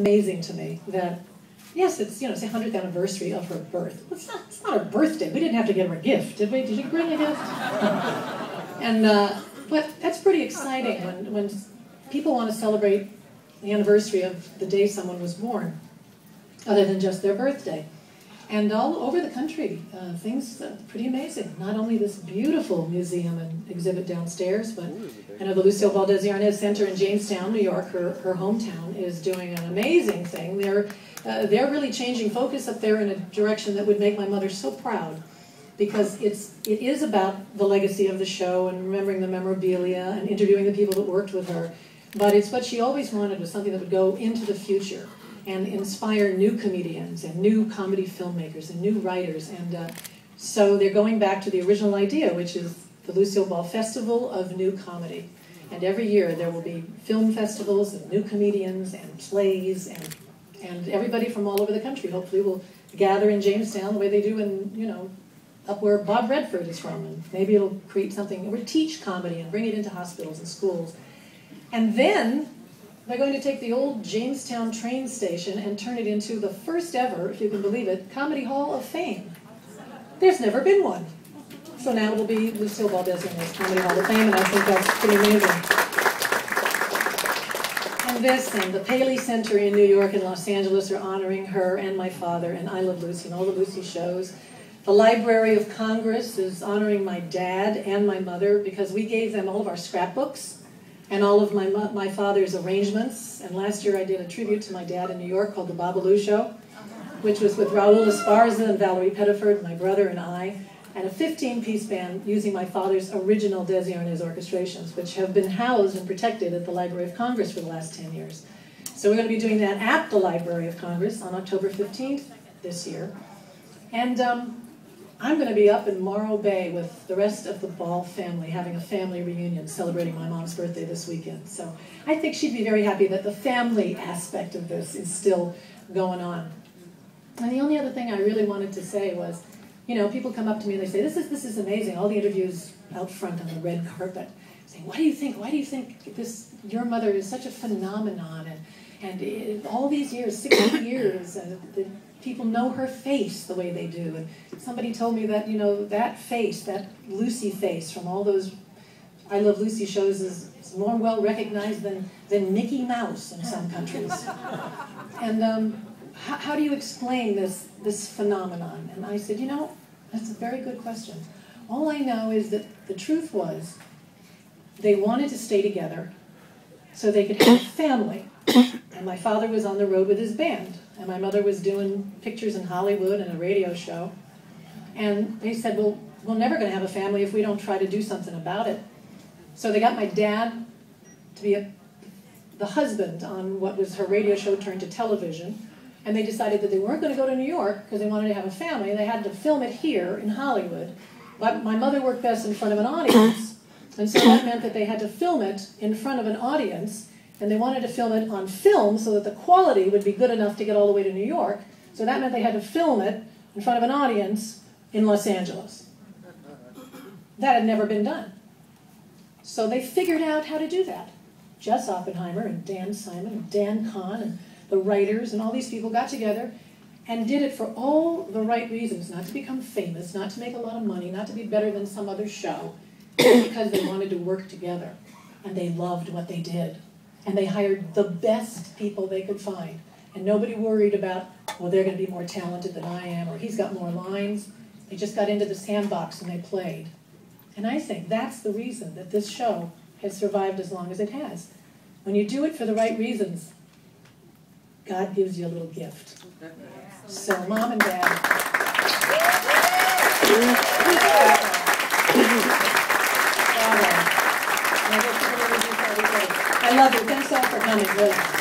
amazing to me that, yes, it's, it's the 100th anniversary of her birth. It's not her birthday. We didn't have to get her a gift, did we? Did you bring a gift? And but that's pretty exciting when people want to celebrate the anniversary of the day someone was born, other than just their birthday. And all over the country, things are pretty amazing. Not only this beautiful museum and exhibit downstairs, but the Lucie Arnaz Center in Jamestown, New York, her hometown, is doing an amazing thing. They're really changing focus up there in a direction that would make my mother so proud, because it is about the legacy of the show and remembering the memorabilia and interviewing the people that worked with her. But it's what she always wanted, was something that would go into the future and inspire new comedians and new comedy filmmakers and new writers. And so they're going back to the original idea, which is the Lucille Ball Festival of New Comedy. And every year there will be film festivals of new comedians and plays, and everybody from all over the country hopefully will gather in Jamestown the way they do in, up where Bob Redford is from. And maybe it'll create something, or teach comedy and bring it into hospitals and schools. And then they're going to take the old Jamestown train station and turn it into the first ever, if you can believe it, Comedy Hall of Fame. There's never been one. So now it'll be Lucille Ball Arnaz Comedy Hall of Fame, and I think that's pretty amazing. And this and the Paley Center in New York and Los Angeles are honoring her and my father and I Love Lucy and all the Lucy shows. The Library of Congress is honoring my dad and my mother, because we gave them all of our scrapbooks and all of my father's arrangements. And last year I did a tribute to my dad in New York called The Babaloo Show, which was with Raul Esparza and Valerie Pettiford, my brother and I, and a 15-piece band using my father's original Desi Arnaz orchestrations, which have been housed and protected at the Library of Congress for the last 10 years. So we're going to be doing that at the Library of Congress on October 15th this year. And I'm going to be up in Morro Bay with the rest of the Ball family, having a family reunion, celebrating my mom's birthday this weekend. So I think she'd be very happy that the family aspect of this is still going on. And the only other thing I really wanted to say was, people come up to me and they say, this is amazing, all the interviews out front on the red carpet, saying, why do you think your mother is such a phenomenon, and all these years, 60 years, people know her face the way they do. And somebody told me that, that face, that Lucy face from all those I Love Lucy shows is more well recognized than Mickey Mouse in some countries. And how do you explain this phenomenon? And I said, that's a very good question. All I know is that the truth was they wanted to stay together so they could have a family. And my father was on the road with his band, and my mother was doing pictures in Hollywood and a radio show. And they said, well, we're never going to have a family if we don't try to do something about it. So they got my dad to be the husband on what was her radio show turned to television, and they decided that they weren't going to go to New York because they wanted to have a family. They had to film it here in Hollywood. But my mother worked best in front of an audience, and so that meant that they had to film it in front of an audience. And they wanted to film it on film so that the quality would be good enough to get all the way to New York. So that meant they had to film it in front of an audience in Los Angeles. That had never been done. So they figured out how to do that. Jess Oppenheimer and Dan Simon and Dan Kahn and the writers and all these people got together and did it for all the right reasons. Not to become famous, not to make a lot of money, not to be better than some other show, because they wanted to work together. And they loved what they did. And they hired the best people they could find. And nobody worried about, well, they're going to be more talented than I am, or he's got more lines. They just got into the sandbox and they played. And I think that's the reason that this show has survived as long as it has. When you do it for the right reasons, God gives you a little gift. So, Mom and Dad. I love you. Thanks all for coming. Really.